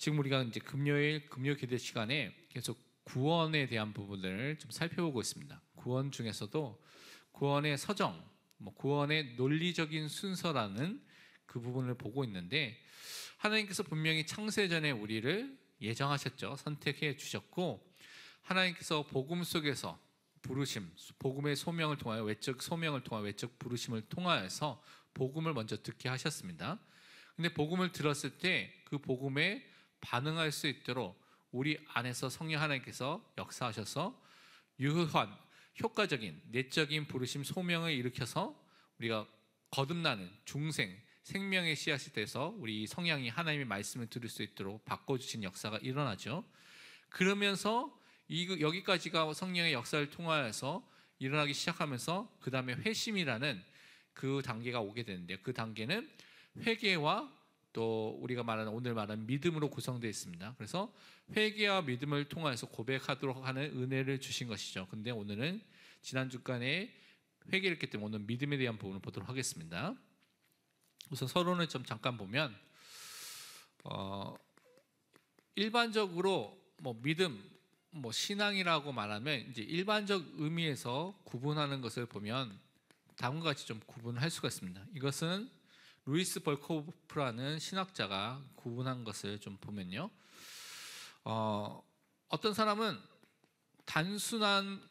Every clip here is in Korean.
지금 우리가 이제 금요일 금요 기도 시간에 계속 구원에 대한 부분을 좀 살펴보고 있습니다. 구원 중에서도 구원의 서정, 구원의 논리적인 순서라는 그 부분을 보고 있는데, 하나님께서 분명히 창세전에 우리를 예정하셨죠. 선택해 주셨고, 하나님께서 복음 속에서 부르심, 복음의 소명을 통하여 외적 소명을 통하여 외적 부르심을 통하여서 복음을 먼저 듣게 하셨습니다. 근데 복음을 들었을 때 그 복음에 반응할 수 있도록 우리 안에서 성령 하나님께서 역사하셔서 유효한 효과적인 내적인 부르심 소명을 일으켜서 우리가 거듭나는 중생 생명의 씨앗이 돼서 우리 성령이 하나님의 말씀을 들을 수 있도록 바꿔주신 역사가 일어나죠. 그러면서 여기까지가 성령의 역사를 통하여서 일어나기 시작하면서 그 다음에 회심이라는 그 단계가 오게 되는데요. 그 단계는 회개와 또 우리가 말하는 오늘 말하는 믿음으로 구성되어 있습니다. 그래서 회개와 믿음을 통해서 고백하도록 하는 은혜를 주신 것이죠. 근데 오늘은 지난 주간에 회개를 했기 때문에 오늘 믿음에 대한 부분을 보도록 하겠습니다. 우선 서론을 좀 잠깐 보면 일반적으로 믿음, 신앙이라고 말하면 이제 일반적 의미에서 구분하는 것을 보면 다음과 같이 좀 구분할 수가 있습니다. 이것은 루이스 벌코프라는 신학자가 구분한 것을 좀 보면요, 어떤 사람은 단순한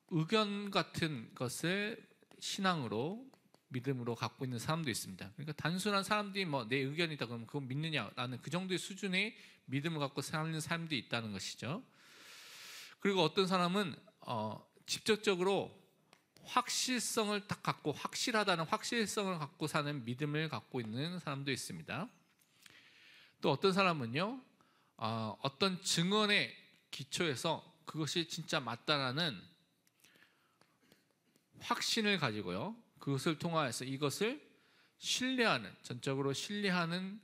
의견 같은 것을 신앙으로 믿음으로 갖고 있는 사람도 있습니다. 그러니까 단순한 사람들이 내 의견이다 그러면 그거 믿느냐, 나는 그 정도의 수준의 믿음을 갖고 사는 사람들이 있다는 것이죠. 그리고 어떤 사람은 직접적으로 확실성을 딱 갖고, 확실하다는 확실성을 갖고 사는 믿음을 갖고 있는 사람도 있습니다. 또 어떤 사람은요, 어떤 증언에 기초해서 그것이 진짜 맞다라는 확신을 가지고요, 그것을 통하여서 이것을 신뢰하는, 전적으로 신뢰하는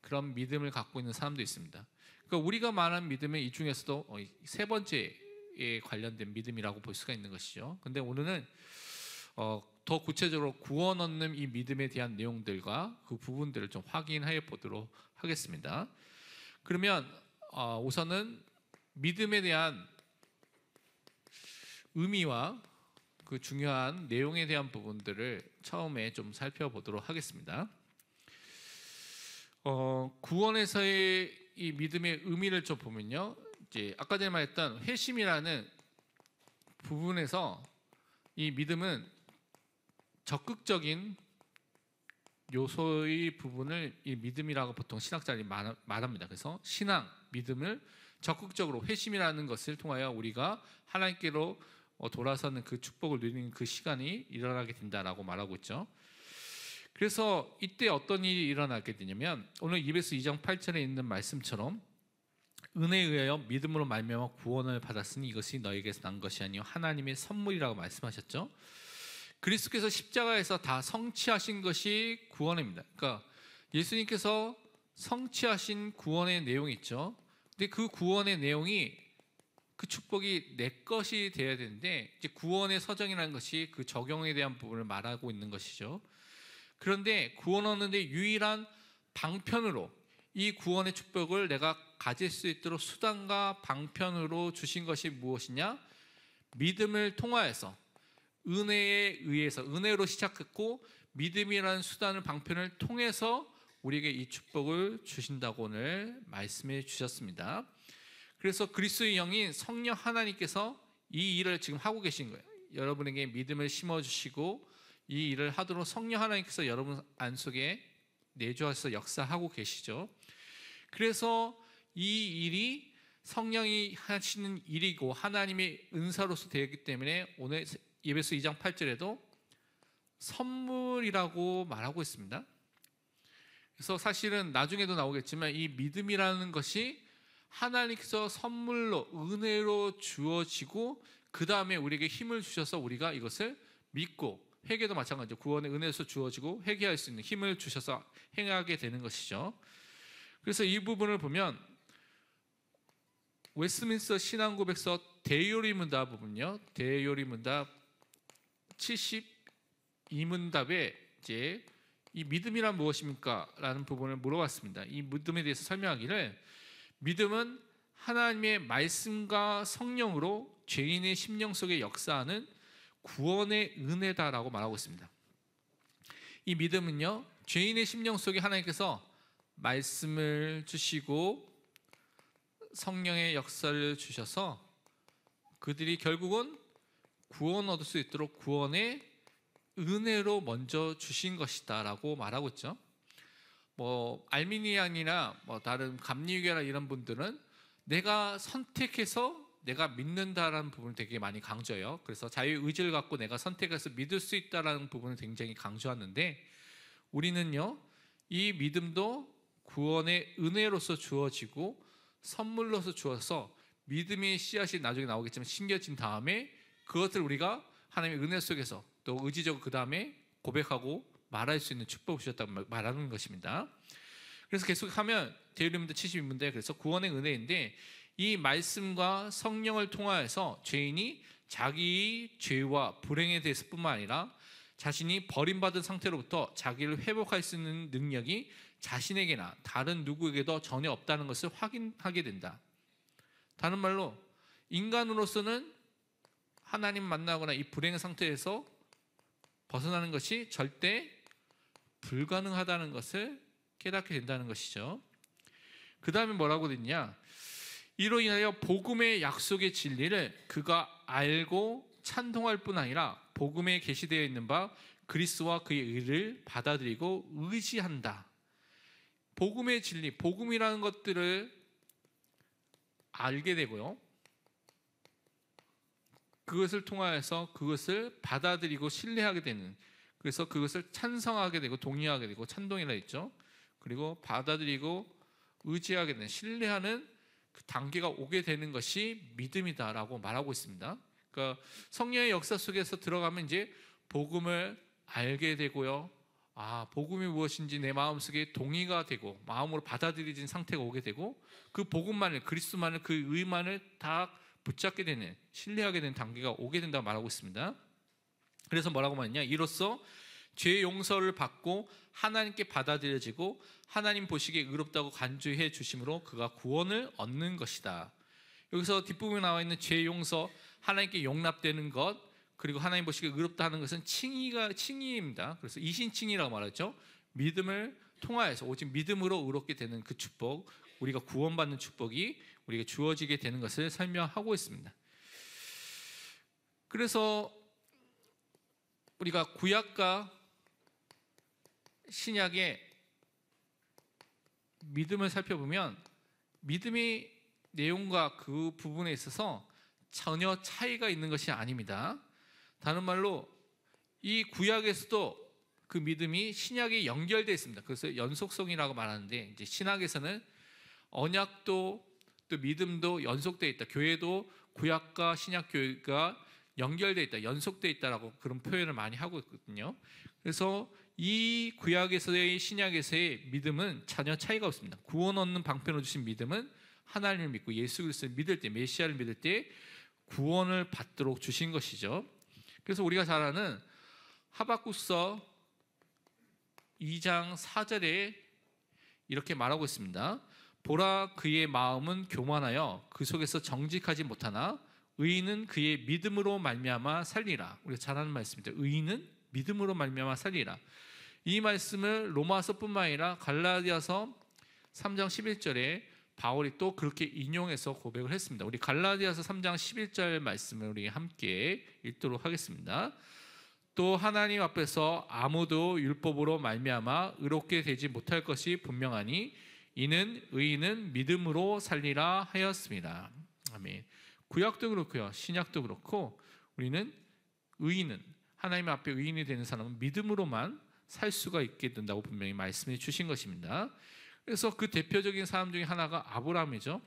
그런 믿음을 갖고 있는 사람도 있습니다. 그러니까 우리가 말하는 믿음은 이 중에서도 세 번째에 관련된 믿음이라고 볼 수가 있는 것이죠. 근데 오늘은 더 구체적으로 구원 얻는 이 믿음에 대한 내용들과 그 부분들을 좀 확인해 보도록 하겠습니다. 그러면 우선은 믿음에 대한 의미와 그 중요한 내용에 대한 부분들을 처음에 좀 살펴보도록 하겠습니다. 구원에서의 이 믿음의 의미를 좀 보면요, 이제 아까 전에 말했던 회심이라는 부분에서 이 믿음은 적극적인 요소의 부분을 이 믿음이라고 보통 신학자들이 말합니다. 그래서 신앙, 믿음을 적극적으로 회심이라는 것을 통하여 우리가 하나님께로 돌아서는 그 축복을 누리는 그 시간이 일어나게 된다라고 말하고 있죠. 그래서 이때 어떤 일이 일어나게 되냐면, 오늘 에베소 2장 8절에 있는 말씀처럼 은혜에 의하여 믿음으로 말미암아 구원을 받았으니 이것이 너에게서 난 것이 아니요 하나님의 선물이라고 말씀하셨죠. 그리스도께서 십자가에서 다 성취하신 것이 구원입니다. 그러니까 예수님께서 성취하신 구원의 내용이 있죠. 근데 그 구원의 내용이, 그 축복이 내 것이 되어야 되는데, 이제 구원의 서정이라는 것이 그 적용에 대한 부분을 말하고 있는 것이죠. 그런데 구원 얻는데 유일한 방편으로 이 구원의 축복을 내가 가질 수 있도록 수단과 방편으로 주신 것이 무엇이냐? 믿음을 통하여서, 은혜에 의해서, 은혜로 시작했고 믿음이라는 수단을, 방편을 통해서 우리에게 이 축복을 주신다고 오늘 말씀해 주셨습니다. 그래서 그리스도의 영인 성령 하나님께서 이 일을 지금 하고 계신 거예요. 여러분에게 믿음을 심어주시고 이 일을 하도록 성령 하나님께서 여러분 안속에 내주하셔서 역사하고 계시죠. 그래서 이 일이 성령이 하시는 일이고 하나님의 은사로서 되었기 때문에 오늘 에베소 2장 8절에도 선물이라고 말하고 있습니다. 그래서 사실은 나중에도 나오겠지만 이 믿음이라는 것이 하나님께서 선물로, 은혜로 주어지고 그 다음에 우리에게 힘을 주셔서 우리가 이것을 믿고, 회개도 마찬가지죠. 구원의 은혜에서 주어지고 회개할 수 있는 힘을 주셔서 행하게 되는 것이죠. 그래서 이 부분을 보면 웨스트민스터 신앙고백서 대요리문답 부분요, 대요리문답 72문답에 이제 이 믿음이란 무엇입니까? 라는 부분을 물어봤습니다. 이 믿음에 대해서 설명하기를 믿음은 하나님의 말씀과 성령으로 죄인의 심령 속에 역사하는 구원의 은혜다라고 말하고 있습니다. 이 믿음은요, 죄인의 심령 속에 하나님께서 말씀을 주시고 성령의 역사를 주셔서 그들이 결국은 구원 얻을 수 있도록 구원의 은혜로 먼저 주신 것이다 라고 말하고 있죠. 알미니안이나 다른 감리교회나 이런 분들은 내가 선택해서 내가 믿는다라는 부분을 되게 많이 강조해요. 그래서 자유의지를 갖고 내가 선택해서 믿을 수 있다라는 부분을 굉장히 강조하는데, 우리는요, 이 믿음도 구원의 은혜로서 주어지고 선물로서 주어서 믿음의 씨앗이 나중에 나오겠지만 심겨진 다음에 그것을 우리가 하나님의 은혜 속에서 또 의지적으로 그 다음에 고백하고 말할 수 있는 축복을 주셨다고 말하는 것입니다. 그래서 계속하면 데일리문데 72문데 그래서 구원의 은혜인데, 이 말씀과 성령을 통하여서 죄인이 자기 죄와 불행에 대해서뿐만 아니라 자신이 버림받은 상태로부터 자기를 회복할 수 있는 능력이 자신에게나 다른 누구에게도 전혀 없다는 것을 확인하게 된다. 다른 말로 인간으로서는 하나님 만나거나 이 불행의 상태에서 벗어나는 것이 절대 불가능하다는 것을 깨닫게 된다는 것이죠. 그 다음에 뭐라고 됐냐, 이로 인하여 복음의 약속의 진리를 그가 알고 찬송할 뿐 아니라 복음에 계시되어 있는 바 그리스도와 그의 의를 받아들이고 의지한다. 복음의 진리, 복음이라는 것들을 알게 되고요, 그것을 통하여서 그것을 받아들이고 신뢰하게 되는, 그래서 그것을 찬성하게 되고 동의하게 되고 찬동이라 했죠. 그리고 받아들이고 의지하게 되는, 신뢰하는 그 단계가 오게 되는 것이 믿음이다라고 말하고 있습니다. 그러니까 성령의 역사 속에서 들어가면 이제 복음을 알게 되고요, 복음이 무엇인지 내 마음속에 동의가 되고 마음으로 받아들여진 상태가 오게 되고, 그 복음만을, 그리스도만을, 그 의만을 다 붙잡게 되는, 신뢰하게 되는 단계가 오게 된다고 말하고 있습니다. 그래서 뭐라고 말했냐, 이로써 죄 용서를 받고 하나님께 받아들여지고 하나님 보시기에 의롭다고 간주해 주심으로 그가 구원을 얻는 것이다. 여기서 뒷부분에 나와 있는 죄 용서, 하나님께 용납되는 것, 그리고 하나님 보시기에 의롭다 하는 것은 칭의입니다. 그래서 이신칭의라고 말하죠. 믿음을 통하여서 오직 믿음으로 의롭게 되는 그 축복, 우리가 구원받는 축복이 우리가 주어지게 되는 것을 설명하고 있습니다. 그래서 우리가 구약과 신약의 믿음을 살펴보면 믿음의 내용과 그 부분에 있어서 전혀 차이가 있는 것이 아닙니다. 다른 말로 이 구약에서도 그 믿음이 신약에 연결되어 있습니다. 그래서 연속성이라고 말하는데, 이제 신학에서는 언약도 또 믿음도 연속되어 있다. 교회도 구약과 신약 교회가 연결되어 있다, 연속되어 있다라고 그런 표현을 많이 하고 있거든요. 그래서 이 구약에서의 신약에서의 믿음은 전혀 차이가 없습니다. 구원 얻는 방편으로 주신 믿음은 하나님을 믿고 예수 그리스도를 믿을 때, 메시아를 믿을 때 구원을 받도록 주신 것이죠. 그래서 우리가 잘 아는 하박국서 2장 4절에 이렇게 말하고 있습니다. 보라, 그의 마음은 교만하여 그 속에서 정직하지 못하나 의인은 그의 믿음으로 말미암아 살리라. 우리가 잘 아는 말씀입니다. 의인은 믿음으로 말미암아 살리라. 이 말씀을 로마서뿐만 아니라 갈라디아서 3장 11절에 바울이 또 그렇게 인용해서 고백을 했습니다. 우리 갈라디아서 3장 11절 말씀을 우리 함께 읽도록 하겠습니다. 또 하나님 앞에서 아무도 율법으로 말미암아 의롭게 되지 못할 것이 분명하니 이는 의인은 믿음으로 살리라 하였습니다. 아멘. 구약도 그렇고요, 신약도 그렇고, 우리는 의인은, 하나님 앞에 의인이 되는 사람은 믿음으로만 살 수가 있게 된다고 분명히 말씀해 주신 것입니다. 그래서 그 대표적인 사람 중에 하나가 아브라함이죠.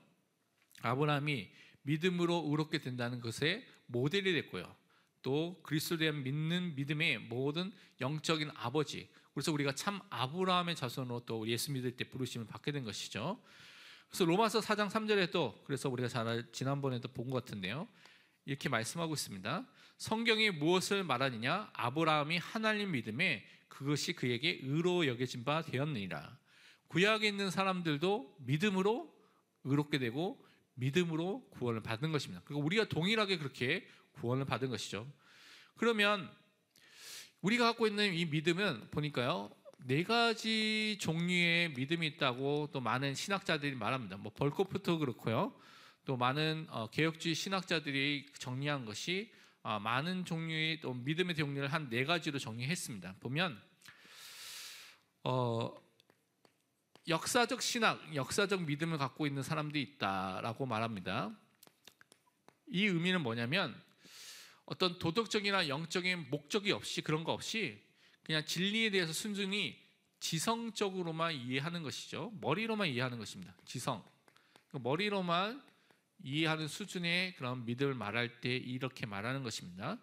아브라함이 믿음으로 의롭게 된다는 것의 모델이 됐고요, 또 그리스도에 대한 믿는 믿음의 모든 영적인 아버지, 그래서 우리가 참 아브라함의 자손으로 또 예수 믿을 때 부르심을 받게 된 것이죠. 그래서 로마서 4장 3절에 또, 그래서 우리가 지난번에도 본 것 같은데요, 이렇게 말씀하고 있습니다. 성경이 무엇을 말하느냐, 아브라함이 하나님 믿음에 그것이 그에게 의로 여겨진 바 되었느니라. 구약에 있는 사람들도 믿음으로 의롭게 되고 믿음으로 구원을 받은 것입니다. 그리고 우리가 동일하게 그렇게 구원을 받은 것이죠. 그러면 우리가 갖고 있는 이 믿음은 보니까요, 네 가지 종류의 믿음이 있다고 또 많은 신학자들이 말합니다. 뭐 벌코프도 그렇고요, 또 많은 개혁주의 신학자들이 정리한 것이 많은 종류의 또 믿음의 종류를 한 네 가지로 정리했습니다. 보면 역사적 신학, 역사적 믿음을 갖고 있는 사람들이 있다라고 말합니다. 이 의미는 뭐냐면 어떤 도덕적이나 영적인 목적이 없이, 그런 거 없이 그냥 진리에 대해서 순전히 지성적으로만 이해하는 것이죠. 머리로만 이해하는 것입니다. 지성. 머리로만 이해하는 수준의 그런 믿음을 말할 때 이렇게 말하는 것입니다.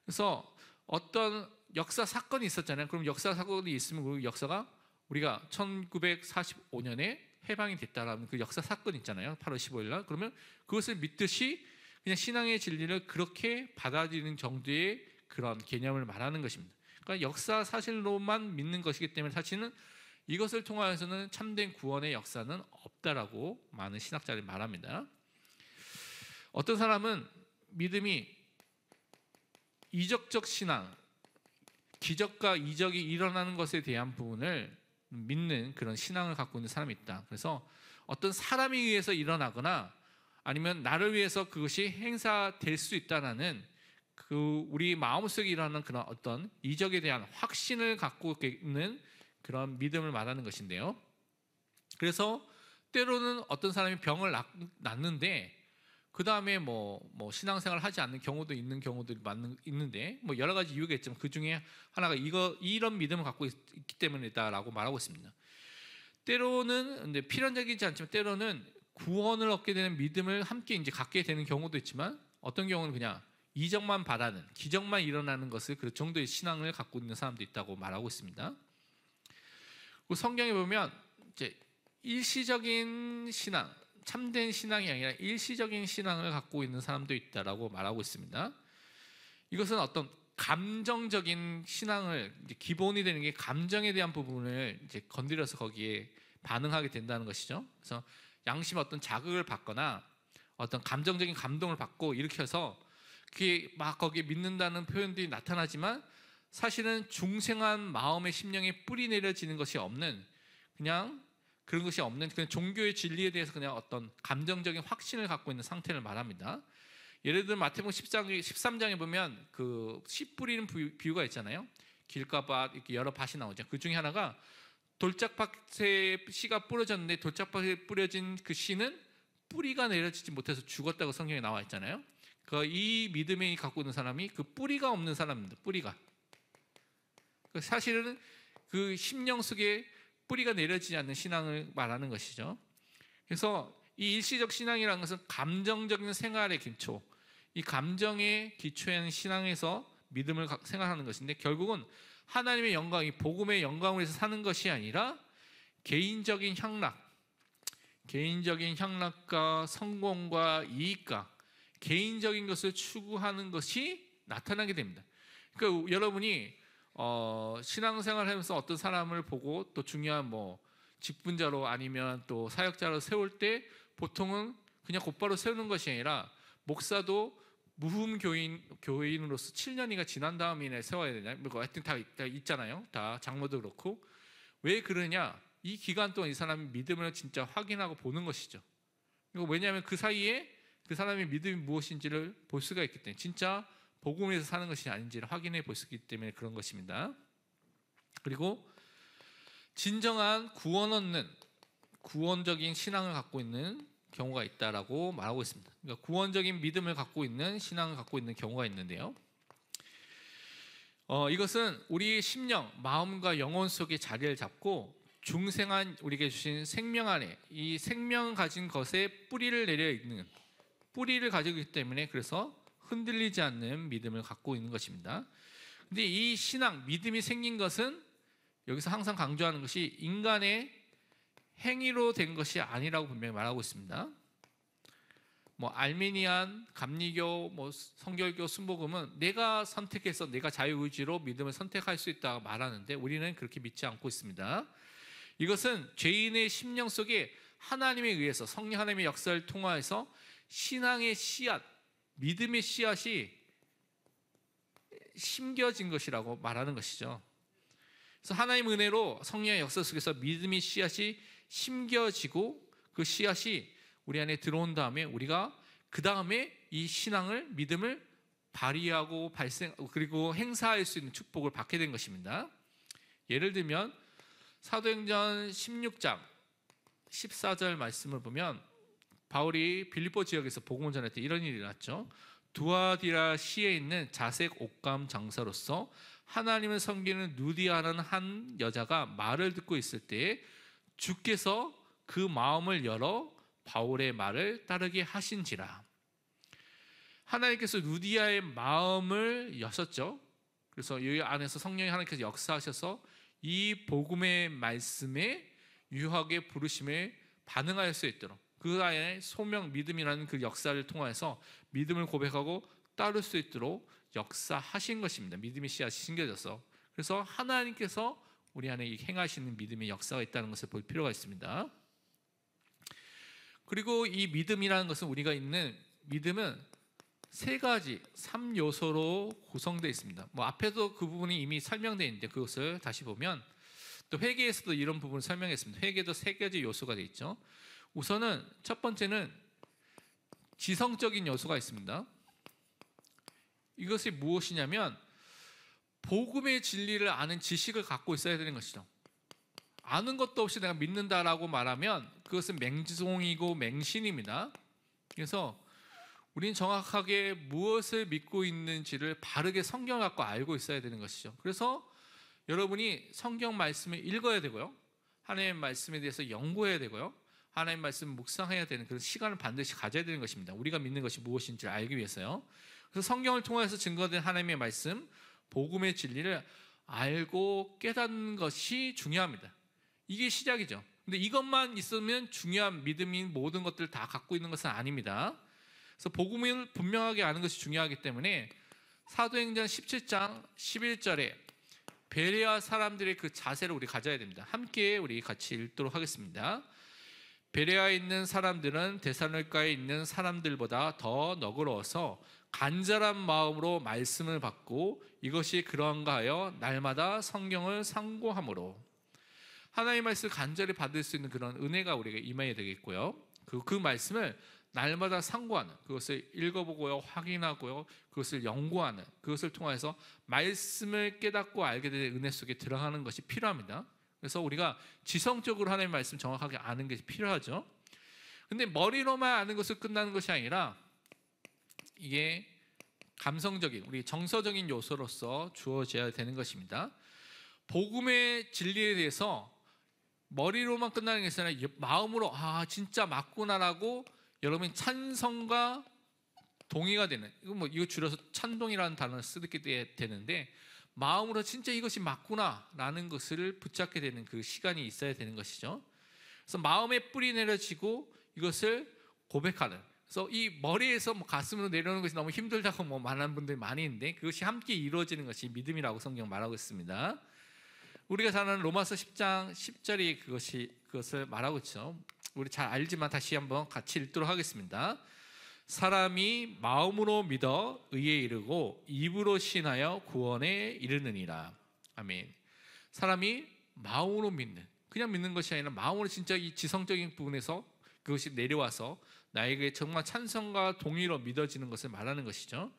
그래서 어떤 역사 사건이 있었잖아요. 그럼 역사 사건이 있으면 그 역사가 우리가 1945년에 해방이 됐다라는 그 역사 사건 있잖아요. 8월 15일 날. 그러면 그것을 믿듯이 그냥 신앙의 진리를 그렇게 받아들이는 정도의 그런 개념을 말하는 것입니다. 그러니까 역사 사실로만 믿는 것이기 때문에 사실은 이것을 통하여서는 참된 구원의 역사는 없다라고 많은 신학자들이 말합니다. 어떤 사람은 믿음이 이적적 신앙, 기적과 이적이 일어나는 것에 대한 부분을 믿는 그런 신앙을 갖고 있는 사람이 있다. 그래서 어떤 사람에 의해서 일어나거나 아니면 나를 위해서 그것이 행사될 수 있다는 그 우리 마음속에 일어나는 그런 어떤 이적에 대한 확신을 갖고 있는 그런 믿음을 말하는 것인데요. 그래서 때로는 어떤 사람이 병을 낫는데 그 다음에 뭐 신앙생활을 하지 않는 경우도 있는 경우들이 있는데 뭐 여러 가지 이유가 있지만 그 중에 하나가 이런 믿음을 갖고 있기 때문이다라고 말하고 있습니다. 때로는 근데 필연적이지 않지만 때로는 구원을 얻게 되는 믿음을 함께 이제 갖게 되는 경우도 있지만 어떤 경우는 그냥 이적만 바라는, 기적만 일어나는 것을 그 정도의 신앙을 갖고 있는 사람도 있다고 말하고 있습니다. 성경에 보면 이제 일시적인 신앙, 참된 신앙이 아니라 일시적인 신앙을 갖고 있는 사람도 있다라고 말하고 있습니다. 이것은 어떤 감정적인 신앙을 이제 기본이 되는 게 감정에 대한 부분을 이제 건드려서 거기에 반응하게 된다는 것이죠. 그래서 양심의 어떤 자극을 받거나 어떤 감정적인 감동을 받고 일으켜서 그게 막 거기에 믿는다는 표현들이 나타나지만 사실은 중생한 마음의 심령에 뿌리 내려지는 것이 없는, 그냥 그런 것이 없는 그냥 종교의 진리에 대해서 그냥 어떤 감정적인 확신을 갖고 있는 상태를 말합니다. 예를 들어 마태복음 13장에 보면 그 씨 뿌리는 비유가 있잖아요. 길가밭 이렇게 여러 밭이 나오죠. 그 중에 하나가 돌짝밭에 씨가 뿌려졌는데 돌짝밭에 뿌려진 그 씨는 뿌리가 내려지지 못해서 죽었다고 성경에 나와 있잖아요. 이 믿음이 갖고 있는 사람이 그 뿌리가 없는 사람입니다. 뿌리가. 사실은 그 심령 속에 뿌리가 내려지지 않는 신앙을 말하는 것이죠. 그래서 이 일시적 신앙이라는 것은 감정적인 생활의 기초, 이 감정의 기초에 신앙에서 믿음을 생각하는 것인데 결국은 하나님의 영광, 이 복음의 영광을 위해서 사는 것이 아니라 개인적인 향락과 성공과 이익과 개인적인 것을 추구하는 것이 나타나게 됩니다. 그러니까 여러분이 신앙생활을 하면서 어떤 사람을 보고 또 중요한 직분자로 아니면 또 사역자로 세울 때 보통은 그냥 곧바로 세우는 것이 아니라 목사도 무흠 교인으로서 7년이가 지난 다음에 세워야 되냐? 하여튼 다 있잖아요. 다 장로도 그렇고. 왜 그러냐? 이 기간 동안 이 사람의 믿음을 진짜 확인하고 보는 것이죠. 왜냐하면 그 사이에 그 사람의 믿음이 무엇인지를 볼 수가 있기 때문에, 진짜 복음에서 사는 것이 아닌지를 확인해 볼 수 있기 때문에 그런 것입니다. 그리고 진정한 구원 얻는 구원적인 신앙을 갖고 있는 경우가 있다라고 말하고 있습니다. 그러니까 구원적인 믿음을 갖고 있는 신앙을 갖고 있는 경우가 있는데요. 이것은 우리의 심령, 마음과 영혼 속에 자리를 잡고 중생한 우리에게 주신 생명 안에 이 생명 가진 것에 뿌리를 내려 있는, 뿌리를 가지고 있기 때문에 그래서 흔들리지 않는 믿음을 갖고 있는 것입니다. 근데 이 신앙, 믿음이 생긴 것은 여기서 항상 강조하는 것이 인간의 행위로 된 것이 아니라고 분명히 말하고 있습니다. 알미니안, 감리교, 성결교, 순복음은 내가 선택해서 내가 자유의지로 믿음을 선택할 수 있다고 말하는데 우리는 그렇게 믿지 않고 있습니다. 이것은 죄인의 심령 속에 하나님에 의해서 성령 하나님의 역사를 통하여서 신앙의 씨앗, 믿음의 씨앗이 심겨진 것이라고 말하는 것이죠. 그래서 하나님의 은혜로 성령의 역사 속에서 믿음의 씨앗이 심겨지고 그 씨앗이 우리 안에 들어온 다음에 우리가 그 다음에 이 신앙을, 믿음을 발휘하고 그리고 행사할 수 있는 축복을 받게 된 것입니다. 예를 들면 사도행전 16장 14절 말씀을 보면 바울이 빌립보 지역에서 복음을 전할 때 이런 일이 일어났죠. 두아디라 시에 있는 자색 옥감 장사로서 하나님을 섬기는 누디아라는 한 여자가 말을 듣고 있을 때에 주께서 그 마음을 열어 바울의 말을 따르게 하신지라. 하나님께서 누디아의 마음을 여셨죠. 그래서 이 안에서 성령이 하나님께서 역사하셔서 이 복음의 말씀에 유하게 부르심에 반응할 수 있도록 그 안에 소명 믿음이라는 그 역사를 통해서 믿음을 고백하고 따를 수 있도록 역사하신 것입니다. 믿음의 씨앗이 심겨져서. 그래서 하나님께서 우리 안에 행하시는 믿음의 역사가 있다는 것을 볼 필요가 있습니다. 그리고 이 믿음이라는 것은 우리가 있는 믿음은 세 가지 3요소로 구성되어 있습니다. 앞에도 그 부분이 이미 설명되어 있는데 그것을 다시 보면 또 회개에서도 이런 부분을 설명했습니다. 회개도 세 가지 요소가 되어 있죠. 우선은 첫 번째는 지성적인 요소가 있습니다. 이것이 무엇이냐면 복음의 진리를 아는 지식을 갖고 있어야 되는 것이죠. 아는 것도 없이 내가 믿는다라고 말하면 그것은 맹지송이고 맹신입니다. 그래서 우리는 정확하게 무엇을 믿고 있는지를 바르게 성경을 갖고 알고 있어야 되는 것이죠. 그래서 여러분이 성경 말씀을 읽어야 되고요. 하나님의 말씀에 대해서 연구해야 되고요. 하나님의 말씀을 묵상해야 되는 그런 시간을 반드시 가져야 되는 것입니다. 우리가 믿는 것이 무엇인지를 알기 위해서요. 그래서 성경을 통해서 증거된 하나님의 말씀, 복음의 진리를 알고 깨닫는 것이 중요합니다. 이게 시작이죠. 근데 이것만 있으면 중요한 믿음인 모든 것들을 다 갖고 있는 것은 아닙니다. 그래서 복음을 분명하게 아는 것이 중요하기 때문에 사도행전 17장 11절에 베레아 사람들의 그 자세를 우리 가져야 됩니다. 함께 우리 같이 읽도록 하겠습니다. 베레아에 있는 사람들은 데살로니가에 있는 사람들보다 더 너그러워서 간절한 마음으로 말씀을 받고 이것이 그러한가 하여 날마다 성경을 상고함으로. 하나님의 말씀을 간절히 받을 수 있는 그런 은혜가 우리에게 임해야 되겠고요. 그 말씀을 날마다 상고하는, 그것을 읽어보고요, 확인하고요, 그것을 연구하는, 그것을 통해서 말씀을 깨닫고 알게 되는 은혜 속에 들어가는 것이 필요합니다. 그래서 우리가 지성적으로 하나님의 말씀 정확하게 아는 게 필요하죠. 근데 머리로만 아는 것을 끝나는 것이 아니라 이게 감성적인, 우리 정서적인 요소로서 주어져야 되는 것입니다. 복음의 진리에 대해서 머리로만 끝나는 것이 아니라 마음으로 진짜 맞구나라고 여러분이 찬성과 동의가 되는, 이거 줄여서 찬동이라는 단어를 쓰게 되는데 마음으로 진짜 이것이 맞구나라는 것을 붙잡게 되는 그 시간이 있어야 되는 것이죠. 그래서 마음에 뿌리 내려지고 이것을 고백하는. 그래서 이 머리에서 가슴으로 내려오는 것이 너무 힘들다고 말하는 분들이 많이 있는데 그것이 함께 이루어지는 것이 믿음이라고 성경 말하고 있습니다. 우리가 잘 아는 로마서 10장 10절이 그것을 말하고 있죠. 우리 잘 알지만 다시 한번 같이 읽도록 하겠습니다. 사람이 마음으로 믿어 의에 이르고 입으로 신하여 구원에 이르느니라. 아멘. 사람이 마음으로 믿는, 그냥 믿는 것이 아니라 마음으로 진짜 이 지성적인 부분에서 그것이 내려와서 나에게 정말 찬성과 동의로 믿어지는 것을 말하는 것이죠.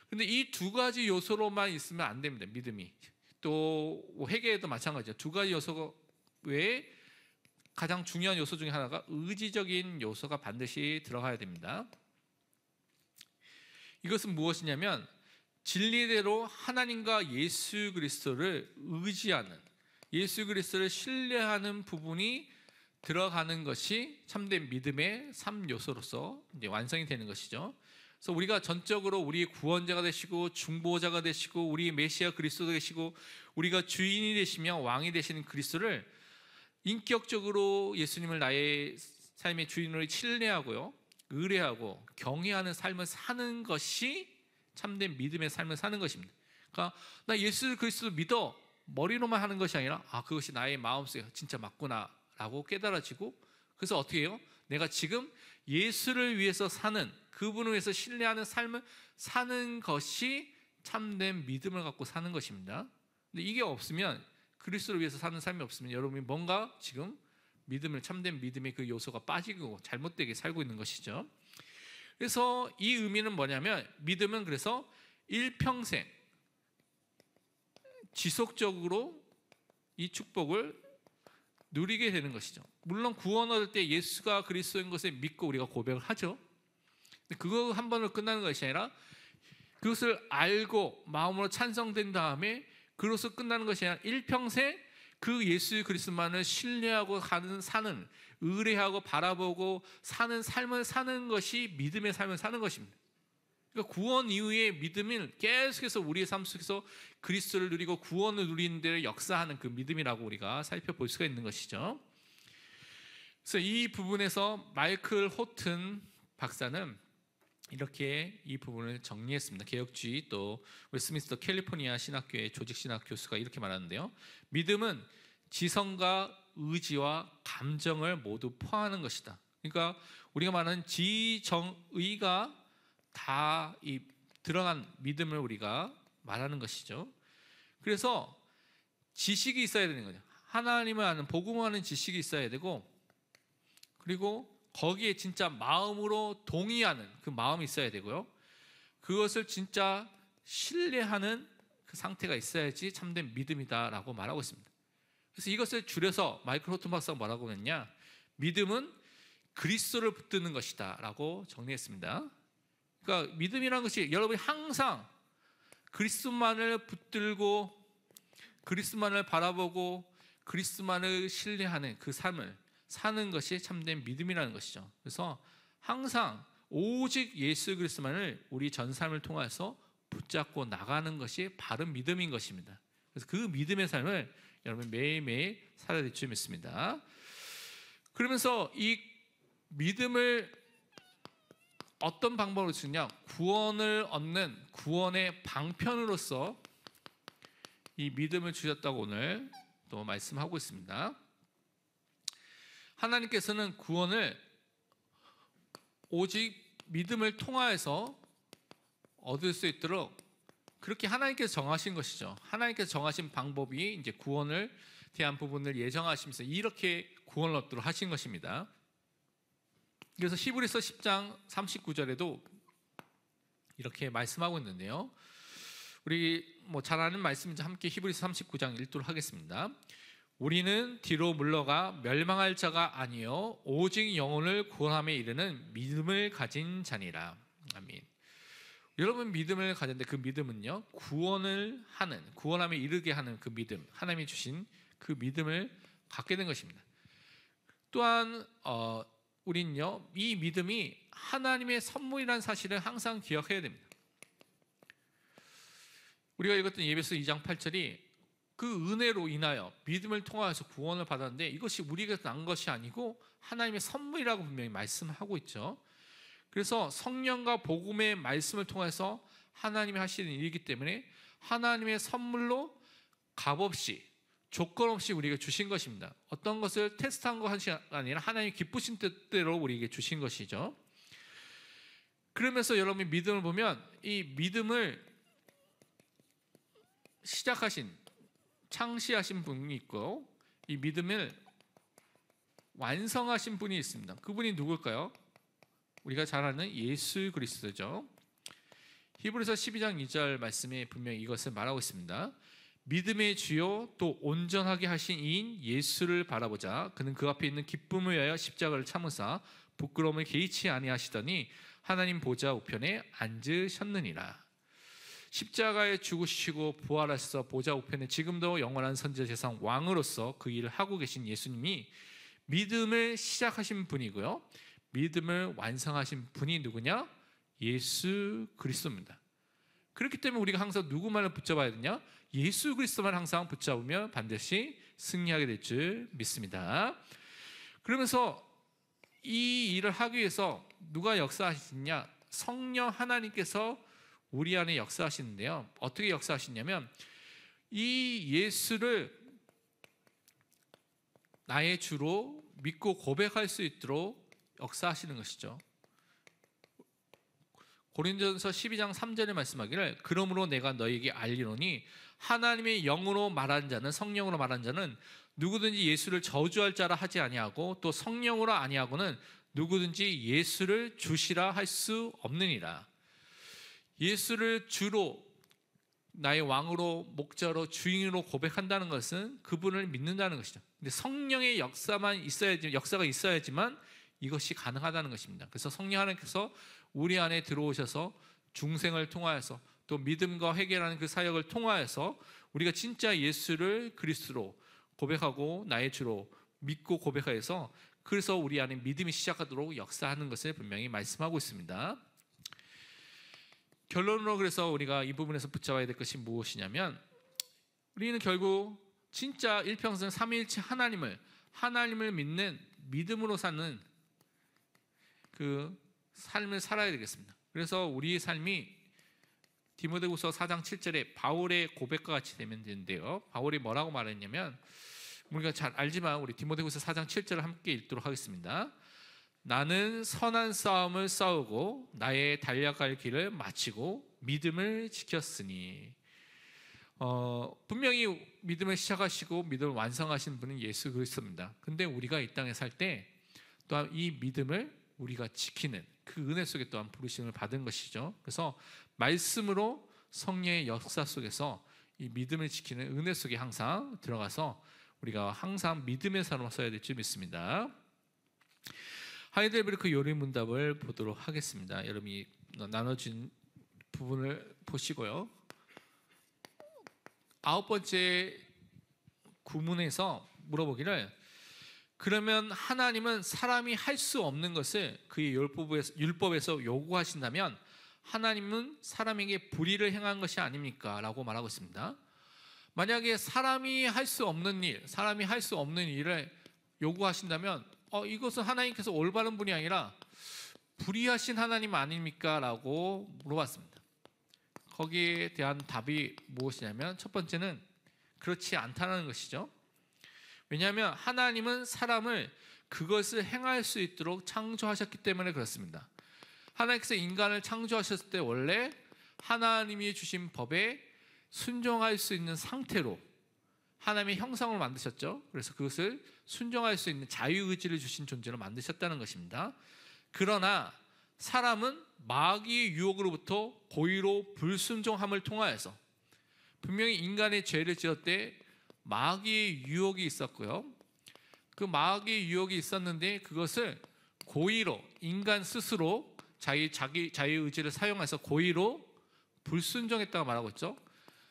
근데 이 두 가지 요소로만 있으면 안 됩니다. 믿음이. 또 회개에도 마찬가지죠. 두 가지 요소 외에 가장 중요한 요소 중에 하나가 의지적인 요소가 반드시 들어가야 됩니다. 이것은 무엇이냐면 진리대로 하나님과 예수 그리스도를 의지하는, 예수 그리스도를 신뢰하는 부분이 들어가는 것이 참된 믿음의 3요소로서 이제 완성이 되는 것이죠. 그래서 우리가 전적으로 우리의 구원자가 되시고 중보자가 되시고 우리 메시아 그리스도 되시고 우리가 주인이 되시며 왕이 되시는 그리스도를 인격적으로 예수님을 나의 삶의 주인으로 신뢰하고요, 의뢰하고 경외하는 삶을 사는 것이 참된 믿음의 삶을 사는 것입니다. 그러니까 나 예수 그리스도 믿어 머리로만 하는 것이 아니라 그것이 나의 마음속에 진짜 맞구나 라고 깨달아지고 그래서 어떻게 해요? 내가 지금 예수를 위해서 사는, 그분을 위해서 신뢰하는 삶을 사는 것이 참된 믿음을 갖고 사는 것입니다. 근데 이게 없으면, 그리스도를 위해서 사는 삶이 없으면 여러분이 뭔가 지금 믿음을, 참된 믿음의 그 요소가 빠지고 잘못되게 살고 있는 것이죠. 그래서 이 의미는 뭐냐면, 믿음은 그래서 일평생 지속적으로 이 축복을 누리게 되는 것이죠. 물론 구원 얻을 때 예수가 그리스도인 것을 믿고 우리가 고백을 하죠. 근데 그거 한 번으로 끝나는 것이 아니라 그것을 알고 마음으로 찬성된 다음에 그로서 끝나는 것이 아니라 일평생 그 예수 그리스도만을 신뢰하고 사는, 의뢰하고 바라보고 사는 삶을 사는 것이 믿음의 삶을 사는 것입니다. 그러니까 구원 이후의 믿음은 계속해서 우리의 삶 속에서 그리스도를 누리고 구원을 누리는 데 역사하는 그 믿음이라고 우리가 살펴볼 수가 있는 것이죠. 그래서 이 부분에서 마이클 호튼 박사는 이렇게 이 부분을 정리했습니다. 개혁주의 또 웨스트민스터 캘리포니아 신학교의 조직신학 교수가 이렇게 말하는데요. 믿음은 지성과 의지와 감정을 모두 포함하는 것이다. 그러니까 우리가 말하는 지정의가 다 이 들어간 믿음을 우리가 말하는 것이죠. 그래서 지식이 있어야 되는 거죠. 하나님을 아는, 복음을 아는 지식이 있어야 되고, 그리고 거기에 진짜 마음으로 동의하는 그 마음이 있어야 되고요. 그것을 진짜 신뢰하는 그 상태가 있어야지 참된 믿음이다라고 말하고 있습니다. 그래서 이것을 줄여서 마이클 호튼 박사가 뭐라고 했냐? 믿음은 그리스도를 붙드는 것이다 라고 정리했습니다. 그러니까 믿음이라는 것이 여러분이 항상 그리스도만을 붙들고 그리스도만을 바라보고 그리스도만을 신뢰하는 그 삶을 사는 것이 참된 믿음이라는 것이죠. 그래서 항상 오직 예수 그리스도만을 우리 전 삶을 통해서 붙잡고 나가는 것이 바른 믿음인 것입니다. 그래서 그 믿음의 삶을 여러분 매일매일 살아야 될 줄 믿습니다. 그러면서 이 믿음을 어떤 방법으로 주냐? 구원을 얻는 구원의 방편으로서 이 믿음을 주셨다고 오늘 또 말씀하고 있습니다. 하나님께서는 구원을 오직 믿음을 통하여서 얻을 수 있도록 그렇게 하나님께서 정하신 것이죠. 하나님께서 정하신 방법이 이제 구원을 대한 부분을 예정하시면서 이렇게 구원을 얻도록 하신 것입니다. 그래서 히브리서 10장 39절에도 이렇게 말씀하고 있는데요. 우리 잘 아는 말씀인지 함께 히브리서 39장 읽도록 하겠습니다. 우리는 뒤로 물러가 멸망할 자가 아니요 오직 영혼을 구원함에 이르는 믿음을 가진 자니라. 아멘. 여러분 믿음을 가졌는데 그 믿음은요 구원을 하는, 구원함에 이르게 하는 그 믿음, 하나님이 주신 그 믿음을 갖게 된 것입니다. 또한 우리는요 이 믿음이 하나님의 선물이라는 사실을 항상 기억해야 됩니다. 우리가 읽었던 예배서 2장 8절이 그 은혜로 인하여 믿음을 통하여서 구원을 받았는데 이것이 우리가 난 것이 아니고 하나님의 선물이라고 분명히 말씀하고 있죠. 그래서 성령과 복음의 말씀을 통해서 하나님이 하시는 일이기 때문에 하나님의 선물로 값없이 조건 없이 우리에게 주신 것입니다. 어떤 것을 테스트한 것이 아니라 하나님이 기쁘신 뜻대로 우리에게 주신 것이죠. 그러면서 여러분이 믿음을 보면 이 믿음을 시작하신, 창시하신 분이 있고 이 믿음을 완성하신 분이 있습니다. 그분이 누굴까요? 우리가 잘 아는 예수 그리스도죠. 히브리서 12장 2절 말씀에 분명히 이것을 말하고 있습니다. 믿음의 주요 또 온전하게 하신 이인 예수를 바라보자. 그는 그 앞에 있는 기쁨을 위하여 십자가를 참으사 부끄러움을 개의치 아니하시더니 하나님 보좌 우편에 앉으셨느니라. 십자가에 죽으시고 부활하셔서 보좌 우편에 지금도 영원한 선지자 제사장 왕으로서 그 일을 하고 계신 예수님이 믿음을 시작하신 분이고요. 믿음을 완성하신 분이 누구냐? 예수 그리스도입니다. 그렇기 때문에 우리가 항상 누구만을 붙잡아야 되냐? 예수 그리스도만 항상 붙잡으면 반드시 승리하게 될 줄 믿습니다. 그러면서 이 일을 하기 위해서 누가 역사하시냐? 성령 하나님께서 우리 안에 역사하시는데요. 어떻게 역사하시냐면 이 예수를 나의 주로 믿고 고백할 수 있도록 역사하시는 것이죠. 고린도전서 12장 3절에 말씀하기를 그러므로 내가 너에게 알리노니 하나님의 영으로 말하는 자는 성령으로 말하는 자는 누구든지 예수를 저주할 자라 하지 아니하고 또 성령으로 아니하고는 누구든지 예수를 주시라 할 수 없느니라. 예수를 주로 나의 왕으로 목자로 주인으로 고백한다는 것은 그분을 믿는다는 것이죠. 근데 성령의 역사가 있어야지만 이것이 가능하다는 것입니다. 그래서 성령 하나님께서 우리 안에 들어오셔서 중생을 통하여서 또 믿음과 회개라는 그 사역을 통하여서 우리가 진짜 예수를 그리스도로 고백하고 나의 주로 믿고 고백하여서 그래서 우리 안에 믿음이 시작하도록 역사하는 것을 분명히 말씀하고 있습니다. 결론으로 그래서 우리가 이 부분에서 붙잡아야 될 것이 무엇이냐면 우리는 결국 진짜 일평생 삼위일체 하나님을 믿는 믿음으로 사는 그 삶을 살아야 되겠습니다. 그래서 우리의 삶이 디모데후서 4장 7절에 바울의 고백과 같이 되면 되는데요. 바울이 뭐라고 말했냐면 우리가 잘 알지만 우리 디모데후서 4장 7절을 함께 읽도록 하겠습니다. 나는 선한 싸움을 싸우고 나의 달려갈 길을 마치고 믿음을 지켰으니 분명히 믿음을 시작하시고 믿음을 완성하신 분은 예수 그리스도입니다. 근데 우리가 이 땅에 살 때 또한 이 믿음을 우리가 지키는 그 은혜 속에 또한 부르심을 받은 것이죠. 그래서 말씀으로 성령의 역사 속에서 이 믿음을 지키는 은혜 속에 항상 들어가서 우리가 항상 믿음의 삶을 써야 될 줄 믿습니다. 하이델베르크 요리문답을 보도록 하겠습니다. 여러분이 나눠진 부분을 보시고요. 9번째 구문에서 물어보기를 그러면 하나님은 사람이 할 수 없는 것을 그의 율법에서 요구하신다면 하나님은 사람에게 불의를 행한 것이 아닙니까? 라고 말하고 있습니다. 만약에 사람이 할 수 없는 일을 요구하신다면 이것은 하나님께서 올바른 분이 아니라 불의하신 하나님 아닙니까? 라고 물어봤습니다. 거기에 대한 답이 무엇이냐면 첫 번째는 그렇지 않다는 것이죠. 왜냐하면 하나님은 사람을 그것을 행할 수 있도록 창조하셨기 때문에 그렇습니다. 하나님께서 인간을 창조하셨을 때 원래 하나님이 주신 법에 순종할 수 있는 상태로 하나님의 형상을 만드셨죠. 그래서 그것을 순종할 수 있는 자유의지를 주신 존재로 만드셨다는 것입니다. 그러나 사람은 마귀의 유혹으로부터 고의로 불순종함을 통하여서 분명히 인간의 죄를 지을 때 마귀의 유혹이 있었고요. 그 마귀의 유혹이 있었는데 그것을 고의로 인간 스스로 자유의지를 사용해서 고의로 불순종했다고 말하고 있죠.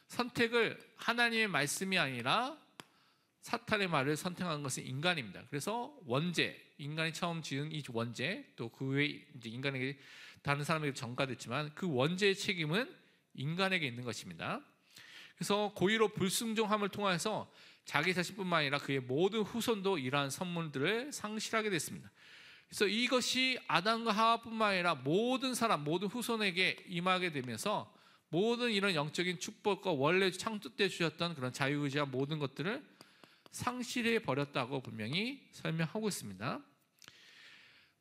선택을 하나님의 말씀이 아니라 사탄의 말을 선택한 것은 인간입니다. 그래서 인간이 처음 지은 이 원죄, 또 그 외에 이제 인간에게 다른 사람에게 전가됐지만 그 원죄의 책임은 인간에게 있는 것입니다. 그래서 고의로 불순종함을 통해서 자기 자신뿐만 아니라 그의 모든 후손도 이러한 선물들을 상실하게 됐습니다. 그래서 이것이 아담과 하와뿐만 아니라 모든 후손에게 임하게 되면서 모든 이런 영적인 축복과 원래 창조 때 주셨던 그런 자유의지와 모든 것들을 상실해 버렸다고 분명히 설명하고 있습니다.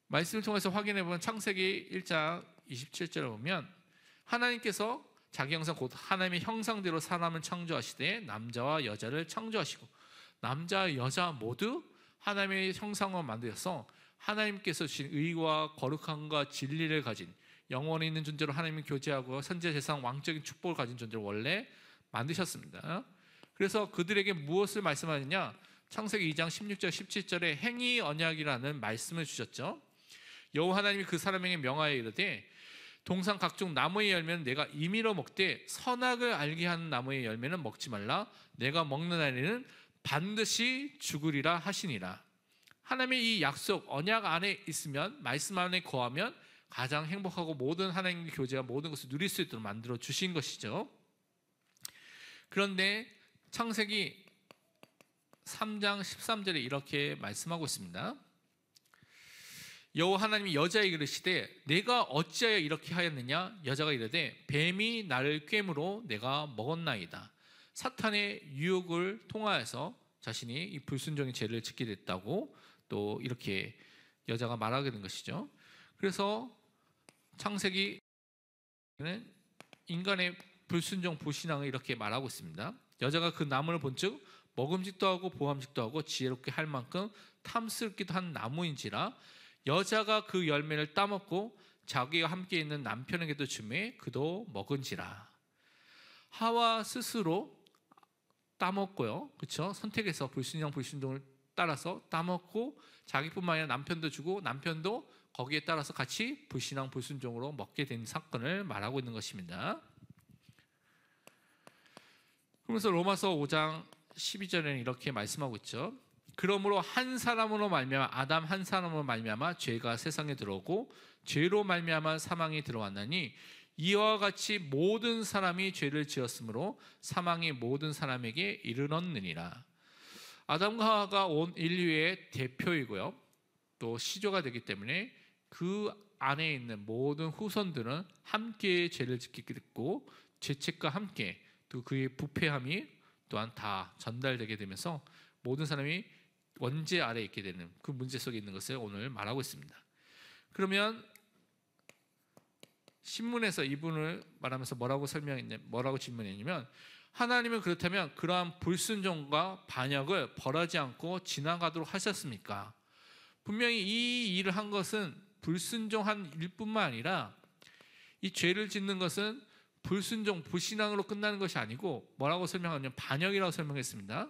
말씀을 통해서 확인해 보면 창세기 1장 27절을 보면 하나님께서 자기 형상 곧 하나님의 형상대로 사람을 창조하시되 남자와 여자를 창조하시고 남자와 여자 모두 하나님의 형상으로 만드셔서 하나님께서 주신 의와 거룩함과 진리를 가진 영원히 있는 존재로 하나님을 교제하고 선지자 재상 왕적인 축복을 가진 존재로 원래 만드셨습니다. 그래서 그들에게 무엇을 말씀하느냐? 창세기 2장 16절 17절에 행위 언약이라는 말씀을 주셨죠. 여호와 하나님이 그 사람에게 명하여 이르되 동산 각종 나무의 열매는 내가 임의로 먹되 선악을 알게 하는 나무의 열매는 먹지 말라. 내가 먹는 날에는 반드시 죽으리라 하시니라. 하나님의 이 약속 언약 안에 있으면 말씀 안에 거하면 가장 행복하고 모든 하나님의 교제와 모든 것을 누릴 수 있도록 만들어 주신 것이죠. 그런데 창세기 3장 13절에 이렇게 말씀하고 있습니다. 여호와 하나님이 여자에게 이르시되 내가 어찌하여 이렇게 하였느냐? 여자가 이르되 뱀이 나를 꿰므로 내가 먹었나이다. 사탄의 유혹을 통하여서 자신이 이 불순종의 죄를 짓게 됐다고 또 이렇게 여자가 말하게 된 것이죠. 그래서 창세기는 인간의 불순종 불신앙을 이렇게 말하고 있습니다. 여자가 그 나무를 본즉 먹음직도 하고 보암직도 하고 지혜롭게 할 만큼 탐스럽기도 한 나무인지라 여자가 그 열매를 따먹고 자기와 함께 있는 남편에게도 주매 그도 먹은지라. 하와 스스로 따먹고요, 그렇죠? 선택해서 불순종 불순종을 따라서 따먹고 자기뿐만 아니라 남편도 주고 남편도 거기에 따라서 같이 불신앙 불순종으로 먹게 된 사건을 말하고 있는 것입니다. 그러면서 로마서 5장 12절에는 이렇게 말씀하고 있죠. 그러므로 한 사람으로 말미암아 아담 한 사람으로 말미암아 죄가 세상에 들어오고 죄로 말미암아 사망이 들어왔나니 이와 같이 모든 사람이 죄를 지었으므로 사망이 모든 사람에게 이르렀느니라. 아담과 하와가 온 인류의 대표이고요, 또 시조가 되기 때문에 그 안에 있는 모든 후손들은 함께 죄를 짓게 됐고 죄책과 함께 또 그의 부패함이 또한 다 전달되게 되면서 모든 사람이 원죄 아래에 있게 되는 그 문제 속에 있는 것을 오늘 말하고 있습니다. 그러면 신문에서 이분을 말하면서 뭐라고 질문했냐면, 하나님은 그렇다면 그러한 불순종과 반역을 벌하지 않고 지나가도록 하셨습니까? 분명히 이 일을 한 것은 불순종한 일뿐만 아니라 이 죄를 짓는 것은 불순종, 불신앙으로 끝나는 것이 아니고 뭐라고 설명하냐면 반역이라고 설명했습니다.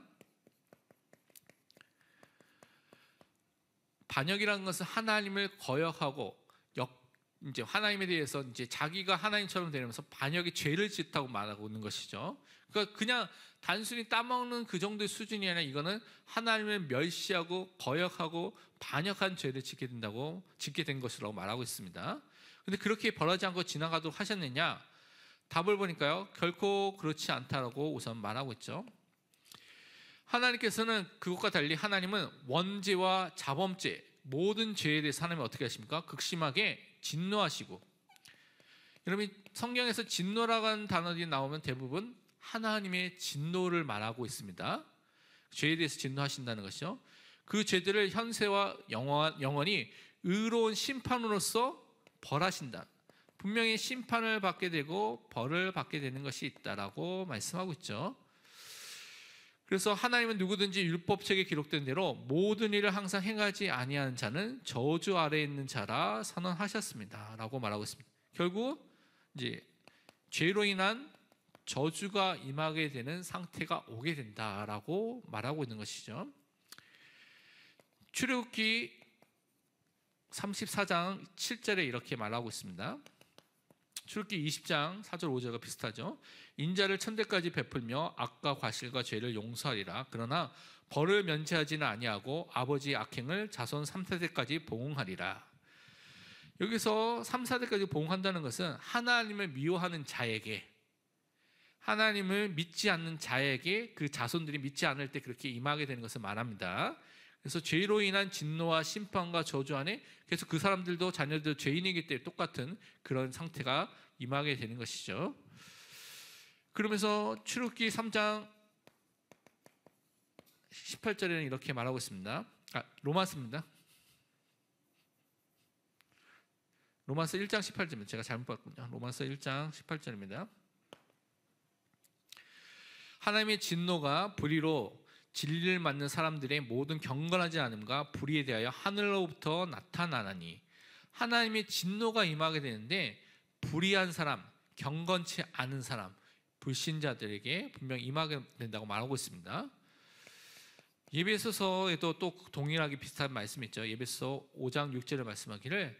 반역이라는 것은 하나님을 거역하고 이제 하나님에 대해서 이제 자기가 하나님처럼 되면서 반역의 죄를 짓다고 말하고 있는 것이죠. 그러니까 그냥 단순히 따먹는 그 정도의 수준이 아니라 이거는 하나님을 멸시하고 거역하고 반역한 죄를 짓게 된 것이라고 말하고 있습니다. 근데 그렇게 벌하지 않고 지나가도록 하셨느냐? 답을 보니까요, 결코 그렇지 않다라고 우선 말하고 있죠. 하나님께서는 그것과 달리 하나님은 원죄와 자범죄, 모든 죄에 대해서 하나님은 어떻게 하십니까? 극심하게 진노하시고, 여러분 성경에서 진노라고 하는 단어들이 나오면 대부분 하나님의 진노를 말하고 있습니다. 죄에 대해서 진노하신다는 것이죠. 그 죄들을 현세와 영원히 의로운 심판으로서 벌하신다. 분명히 심판을 받게 되고 벌을 받게 되는 것이 있다라고 말씀하고 있죠. 그래서 하나님은 누구든지 율법책에 기록된 대로 모든 일을 항상 행하지 아니하는 자는 저주 아래에 있는 자라 선언하셨습니다라고 말하고 있습니다. 결국 이제 죄로 인한 저주가 임하게 되는 상태가 오게 된다라고 말하고 있는 것이죠. 출애굽기 34장 7절에 이렇게 말하고 있습니다. 출애굽기 20장 4절 5절과 비슷하죠. 인자를 천대까지 베풀며 악과 과실과 죄를 용서하리라. 그러나 벌을 면제하지는 아니하고 아버지의 악행을 자손 3세대까지 보응하리라. 여기서 3, 4대까지 보응한다는 것은 하나님을 미워하는 자에게, 하나님을 믿지 않는 자에게 그 자손들이 믿지 않을 때 그렇게 임하게 되는 것을 말합니다. 그래서 죄로 인한 진노와 심판과 저주 안에 계속 그 사람들도 자녀들도 죄인이기 때문에 똑같은 그런 상태가 임하게 되는 것이죠. 그러면서 출애굽기 3장 18절에는 이렇게 말하고 있습니다. 로마서입니다. 로마서 1장 18절입니다. 제가 잘못 봤군요. 로마서 1장 18절입니다. 하나님의 진노가 불의로 진리를 맡는 사람들의 모든 경건하지 않음과 불의에 대하여 하늘로부터 나타나나니, 하나님의 진노가 임하게 되는데 불의한 사람, 경건치 않은 사람, 불신자들에게 분명히 임하게 된다고 말하고 있습니다. 예배소서에도 또 동일하게 비슷한 말씀이 있죠. 예배소 5장 6절에 말씀하기를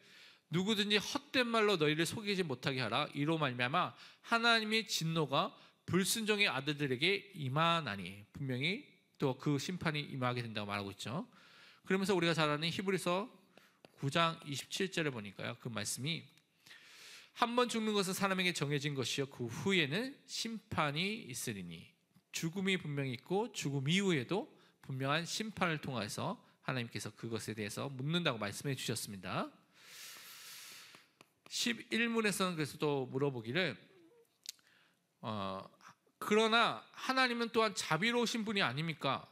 누구든지 헛된 말로 너희를 속이지 못하게 하라. 이로 말미암아 하나님의 진노가 불순종의 아들들에게 임하나니, 분명히 또 그 심판이 임하게 된다고 말하고 있죠. 그러면서 우리가 잘 아는 히브리서 9장 27절에 보니까요, 그 말씀이 한 번 죽는 것은 사람에게 정해진 것이요 그 후에는 심판이 있으리니, 죽음이 분명히 있고 죽음 이후에도 분명한 심판을 통해서 하나님께서 그것에 대해서 묻는다고 말씀해 주셨습니다. 11문에서는 그래서 또 물어보기를 그러나 하나님은 또한 자비로우신 분이 아닙니까?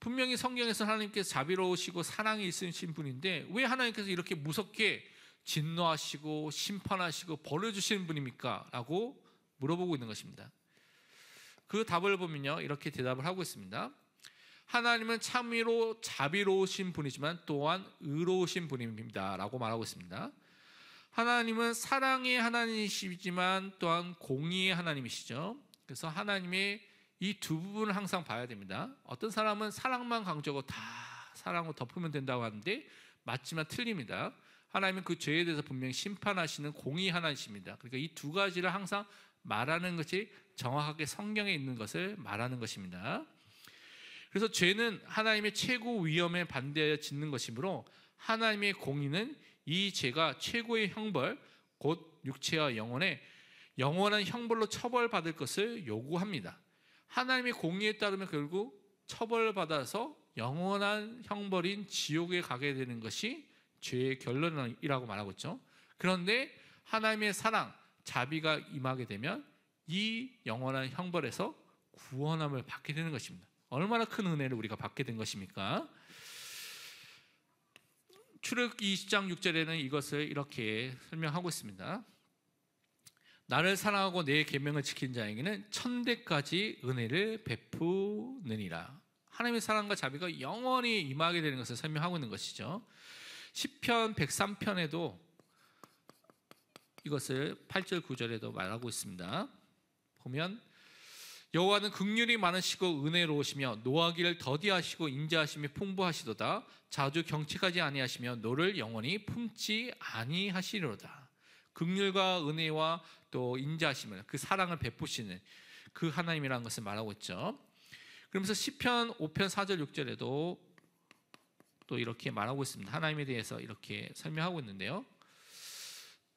분명히 성경에서 하나님께서 자비로우시고 사랑이 있으신 분인데 왜 하나님께서 이렇게 무섭게 진노하시고 심판하시고 벌을 주시는 분입니까? 라고 물어보고 있는 것입니다. 그 답을 보면요, 이렇게 대답을 하고 있습니다. 하나님은 참으로 자비로우신 분이지만 또한 의로우신 분입니다 라고 말하고 있습니다. 하나님은 사랑의 하나님이시지만 또한 공의의 하나님이시죠. 그래서 하나님의 이 두 부분을 항상 봐야 됩니다. 어떤 사람은 사랑만 강조하고 다 사랑으로 덮으면 된다고 하는데 맞지만 틀립니다. 하나님은 그 죄에 대해서 분명히 심판하시는 공의 하나님이십니다. 그러니까 이 두 가지를 항상 말하는 것이 정확하게 성경에 있는 것을 말하는 것입니다. 그래서 죄는 하나님의 최고 위엄에 반대하여 짓는 것이므로 하나님의 공의는 이 죄가 최고의 형벌, 곧 육체와 영혼의 영원한 형벌로 처벌받을 것을 요구합니다. 하나님의 공의에 따르면 결국 처벌받아서 영원한 형벌인 지옥에 가게 되는 것이 죄의 결론이라고 말하고 있죠. 그런데 하나님의 사랑, 자비가 임하게 되면 이 영원한 형벌에서 구원함을 받게 되는 것입니다. 얼마나 큰 은혜를 우리가 받게 된 것입니까? 출애굽기 20장 6절에는 이것을 이렇게 설명하고 있습니다. 나를 사랑하고 내 계명을 지킨 자에게는 천대까지 은혜를 베푸느니라. 하나님의 사랑과 자비가 영원히 임하게 되는 것을 설명하고 있는 것이죠. 시편 103편에도 이것을 8절 9절에도 말하고 있습니다. 보면 여호와는 긍휼이 많으시고 은혜로우시며 노하기를 더디하시고 인자하심이 풍부하시도다. 자주 경책하지 아니하시며 너를 영원히 품지 아니하시리로다. 긍휼과 은혜와 또 인자하심을, 그 사랑을 베푸시는 그 하나님이라는 것을 말하고 있죠. 그러면서 시편 5편 4절 6절에도 또 이렇게 말하고 있습니다. 하나님에 대해서 이렇게 설명하고 있는데요.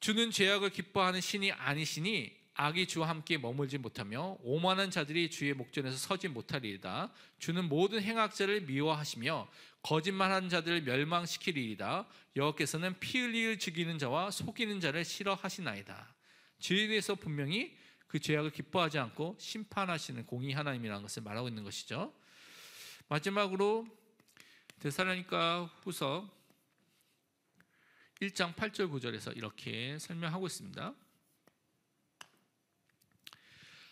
주는 죄악을 기뻐하는 신이 아니시니 악이 주와 함께 머물지 못하며 오만한 자들이 주의 목전에서 서지 못하리이다. 주는 모든 행악자를 미워하시며 거짓말하는 자들을 멸망시키리이다. 여호와께서는 피 흘리를 즐기는 자와 속이는 자를 싫어하시나이다. 죄에 대해서 분명히 그 죄악을 기뻐하지 않고 심판하시는 공의 하나님이라는 것을 말하고 있는 것이죠. 마지막으로 데살로니가 후서 1장 8절 9절에서 이렇게 설명하고 있습니다.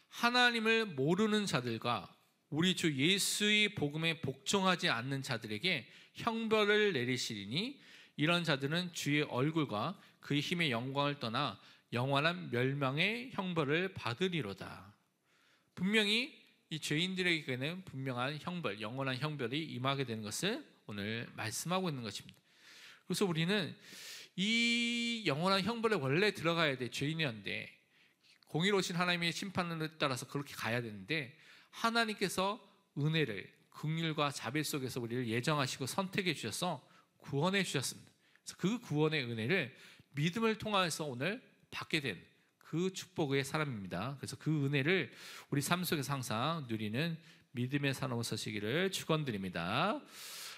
하나님을 모르는 자들과 우리 주 예수의 복음에 복종하지 않는 자들에게 형벌을 내리시리니 이런 자들은 주의 얼굴과 그의 힘의 영광을 떠나 영원한 멸망의 형벌을 받으리로다. 분명히 이 죄인들에게는 분명한 형벌, 영원한 형벌이 임하게 되는 것을 오늘 말씀하고 있는 것입니다. 그래서 우리는 이 영원한 형벌에 원래 들어가야 돼. 죄인이었는데 공의로우신 하나님의 심판에 따라서 그렇게 가야 되는데 하나님께서 은혜를, 긍휼과 자비 속에서 우리를 예정하시고 선택해 주셔서 구원해 주셨습니다. 그래서 그 구원의 은혜를 믿음을 통해서 오늘 받게 된 그 축복의 사람입니다. 그래서 그 은혜를 우리 삶 속에서 항상 누리는 믿음의 사람 서시기를 축원드립니다.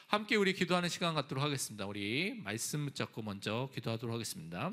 함께 우리 기도하는 시간 갖도록 하겠습니다. 우리 말씀 붙잡고 먼저 기도하도록 하겠습니다.